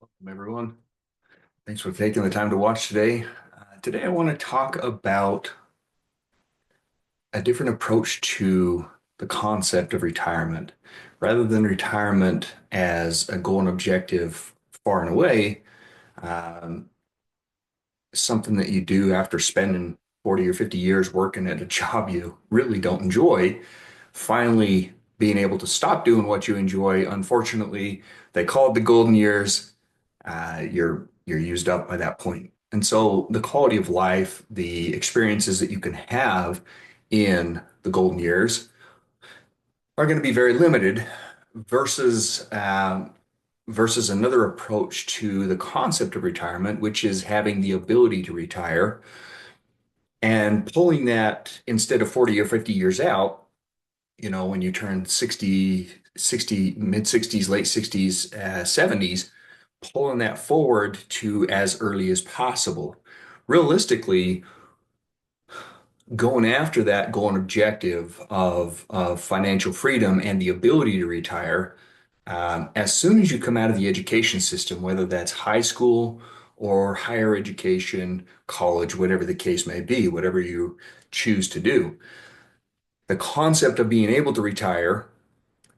Welcome, everyone. Thanks for taking the time to watch today. Today, I want to talk about a different approach to the concept of retirement. Rather than retirement as a goal and objective far and away, um, something that you do after spending 40 or 50 years working at a job you really don't enjoy, finally being able to stop doing what you enjoy. Unfortunately, they call it the golden years. You're used up by that point. And so the quality of life, the experiences that you can have in the golden years are going to be very limited versus versus another approach to the concept of retirement, which is having the ability to retire and pulling that instead of 40 or 50 years out, when you turn 60, mid 60s, late 60s, 70s, pulling that forward to as early as possible. Realistically, going after that goal and objective of financial freedom and the ability to retire, as soon as you come out of the education system, whether that's high school or higher education, college, whatever the case may be, whatever you choose to do, the concept of being able to retire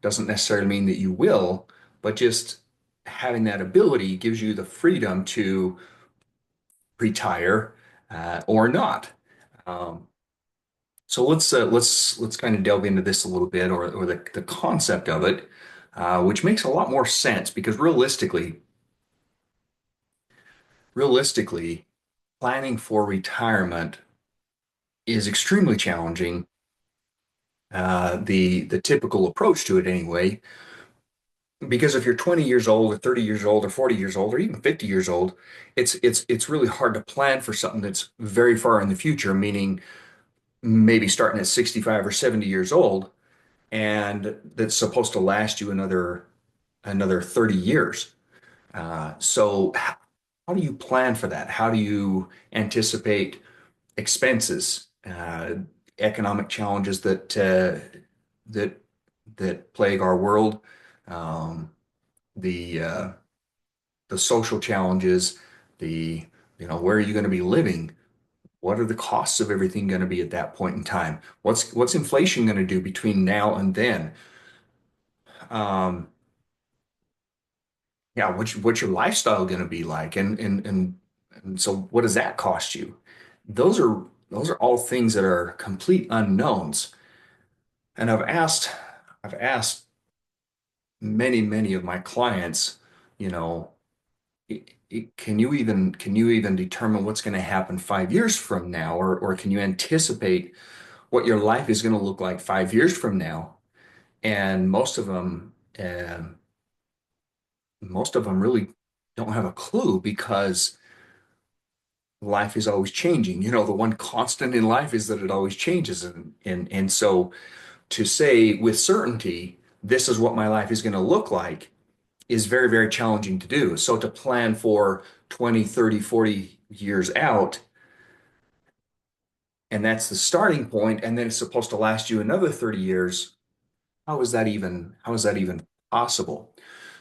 doesn't necessarily mean that you will, but just having that ability gives you the freedom to retire or not. Um, so let's kind of delve into this a little bit, or the concept of it, which makes a lot more sense because realistically, planning for retirement is extremely challenging. The typical approach to it anyway, because if you're 20 years old or 30 years old or 40 years old or even 50 years old, it's really hard to plan for something that's very far in the future, meaning maybe starting at 65 or 70 years old, and that's supposed to last you another 30 years. So how do you plan for that? How do you anticipate expenses, economic challenges that that plague our world, um, the the social challenges, the where are you going to be living? What are the costs of everything going to be at that point in time? What's inflation going to do between now and then? Um, yeah, what's your lifestyle going to be like? And so what does that cost you? Those are all things that are complete unknowns. And I've asked many of my clients, you know, can you even determine what's going to happen 5 years from now, or can you anticipate what your life is going to look like 5 years from now? And most of them really don't have a clue because life is always changing. The one constant in life is that it always changes. And so to say with certainty, this is what my life is going to look like is very, very challenging to do. So to plan for 20, 30, 40 years out, and that's the starting point, and then it's supposed to last you another 30 years, how is that even possible?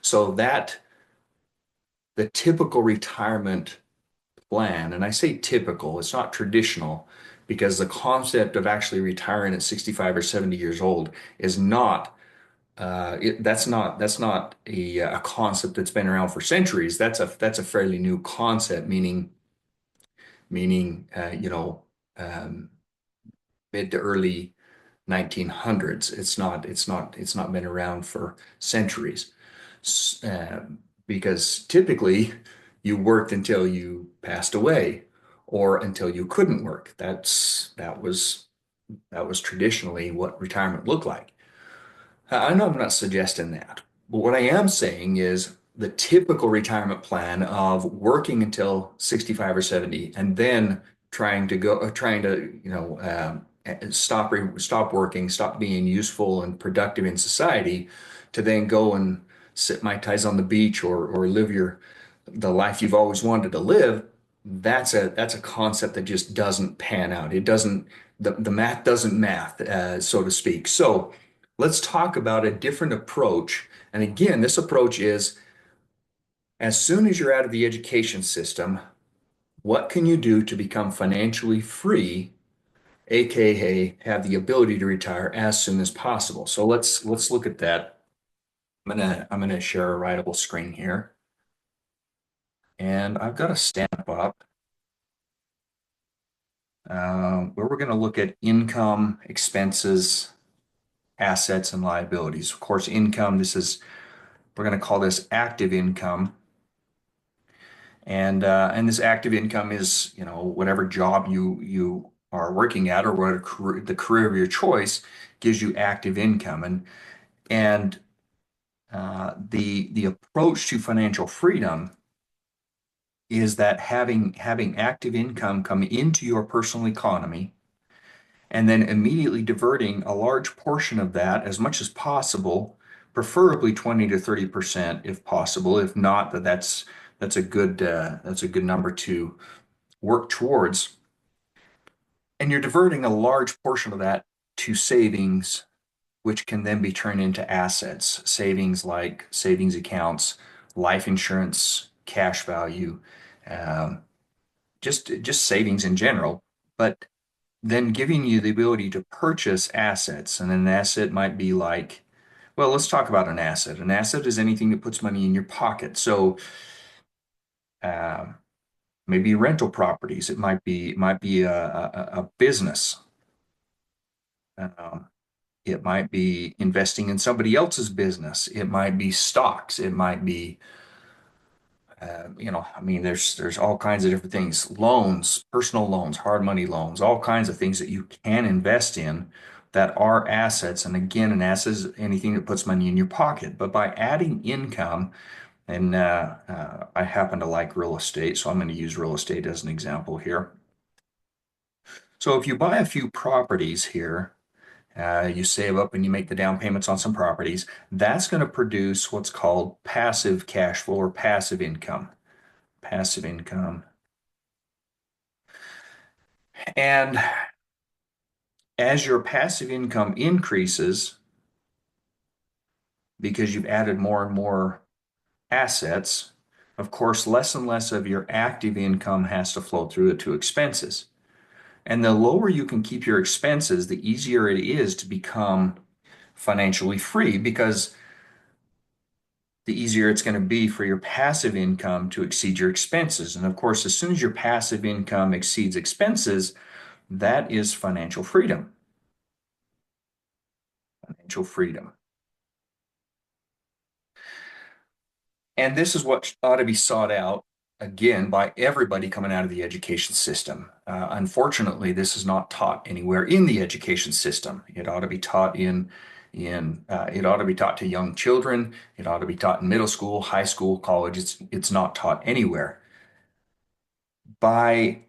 So that the typical retirement plan, and I say typical, it's not traditional, because the concept of actually retiring at 65 or 70 years old is not that's not a concept that's been around for centuries. That's a fairly new concept, meaning um, mid to early 1900s. It's not been around for centuries. Because typically you worked until you passed away or until you couldn't work. That was traditionally what retirement looked like. I know I'm not suggesting that, but what I am saying is the typical retirement plan of working until 65 or 70 and then trying to, stop working, stop being useful and productive in society to then go and sit mai tais on the beach or live the life you've always wanted to live. That's a concept that just doesn't pan out. It doesn't, the math doesn't math, so to speak. So let's talk about a different approach. And again, this approach is As soon as you're out of the education system, what can you do to become financially free, aka have the ability to retire as soon as possible? So let's look at that. I'm gonna share a writable screen here, and I've got a stamp up where we're going to look at income, expenses, assets, and liabilities. Of course, income. We're going to call this active income, and this active income is whatever job you are working at or whatever the career of your choice gives you active income, and the approach to financial freedom is that having active income come into your personal economy and then immediately diverting a large portion of that as much as possible, preferably 20 to 30% if possible. If not, that's a good number to work towards. And you're diverting a large portion of that to savings, which can then be turned into assets, savings like savings accounts, life insurance, cash value, um, just savings in general. But then giving you the ability to purchase assets. And an asset might be like, well, let's talk about an asset. An asset is anything that puts money in your pocket. So uh, maybe rental properties. It might be a business. Um, it might be investing in somebody else's business. It might be stocks. It might be I mean, there's all kinds of different things, loans, personal loans, hard money loans, all kinds of things that you can invest in that are assets. And again, an asset is anything that puts money in your pocket. But by adding income, and I happen to like real estate, so I'm going to use real estate as an example here. So if you buy a few properties here, you save up and you make the down payments on some properties, that's going to produce what's called passive cash flow or passive income. Passive income. And as your passive income increases, because you've added more and more assets, of course, less and less of your active income has to flow through it to expenses. And the lower you can keep your expenses, the easier it is to become financially free because the easier it's going to be for your passive income to exceed your expenses. And of course, as soon as your passive income exceeds expenses, that is financial freedom. Financial freedom. And this is what ought to be sought out again by everybody coming out of the education system. Unfortunately, this is not taught anywhere in the education system. It ought to be taught it ought to be taught to young children. It ought to be taught in middle school, high school, college. It's not taught anywhere. By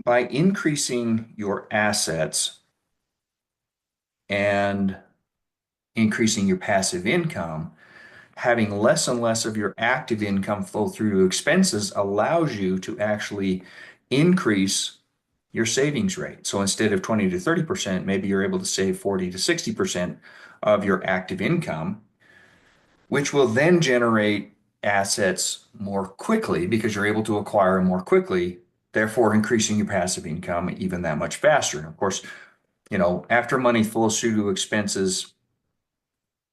by increasing your assets and increasing your passive income, having less and less of your active income flow through to expenses allows you to actually increase your savings rate. So instead of 20 to 30%, maybe you're able to save 40 to 60% of your active income, which will then generate assets more quickly because you're able to acquire them more quickly, therefore increasing your passive income even that much faster. And of course, after money flows through to expenses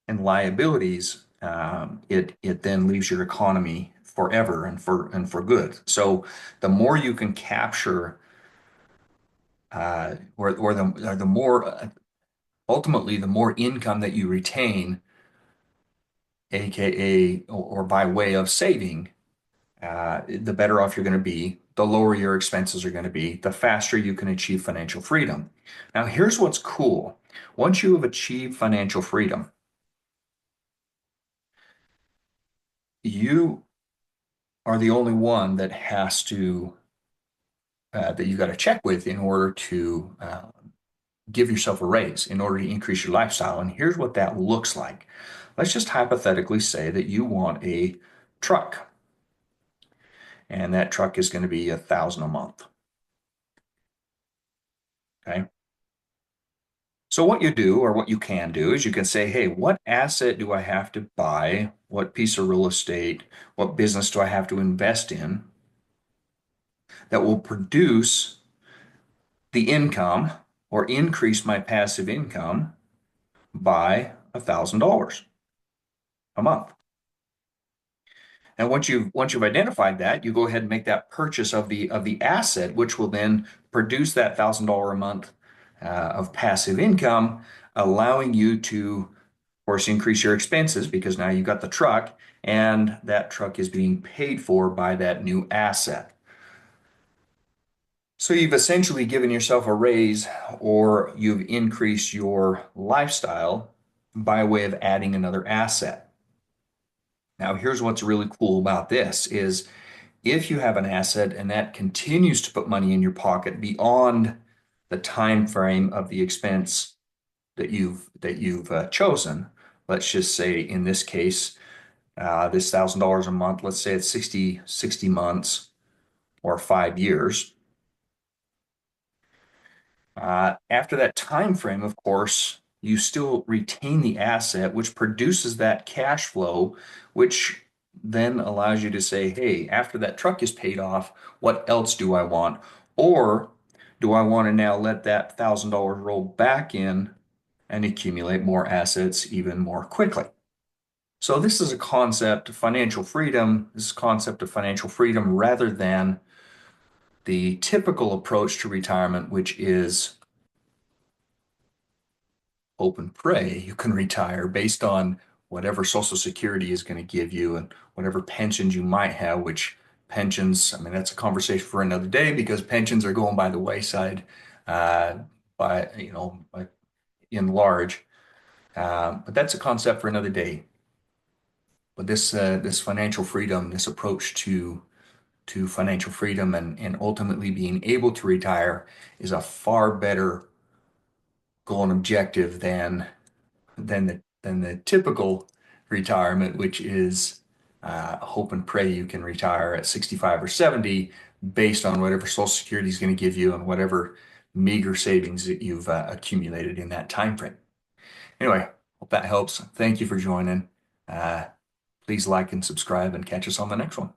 and liabilities, it then leaves your economy forever and for good. So the more you can capture, or the more ultimately the more income that you retain, aka or by way of saving, the better off you're going to be. The lower your expenses are going to be, the faster you can achieve financial freedom. Now, here's what's cool. Once you have achieved financial freedom, you are the only one that you got to check with in order to give yourself a raise, in order to increase your lifestyle. And here's what that looks like. Let's just hypothetically say that you want a truck, and that truck is going to be 1,000 a month. Okay. So what you do, or what you can do, is you can say, hey, what asset do I have to buy? What piece of real estate, what business do I have to invest in that will produce the income or increase my passive income by $1,000 a month? And once you've identified that, you go ahead and make that purchase of the asset, which will then produce that $1,000 a month of passive income, allowing you to, of course, increase your expenses because now you've got the truck, and that truck is being paid for by that new asset. So you've essentially given yourself a raise, or you've increased your lifestyle by way of adding another asset. Now, here's what's really cool about this is if you have an asset and that continues to put money in your pocket beyond the time frame of the expense that you've chosen, let's just say in this case, this $1,000 a month, let's say it's 60 months or 5 years. After that time frame, of course, you still retain the asset, which produces that cash flow, which then allows you to say, hey, after that truck is paid off, what else do I want? Or do I want to now let that $1,000 roll back in and accumulate more assets even more quickly? So this is a concept of financial freedom. This is a concept of financial freedom rather than the typical approach to retirement, which is hope and pray you can retire based on whatever Social Security is going to give you and whatever pensions you might have, which pensions, I mean, that's a conversation for another day because pensions are going by the wayside uh, by in large. But that's a concept for another day. But this financial freedom, this approach to financial freedom and ultimately being able to retire is a far better goal and objective than the typical retirement, which is hope and pray you can retire at 65 or 70 based on whatever Social Security is going to give you and whatever meager savings that you've accumulated in that time frame. Anyway, hope that helps. Thank you for joining. Uh, Please like and subscribe and catch us on the next one.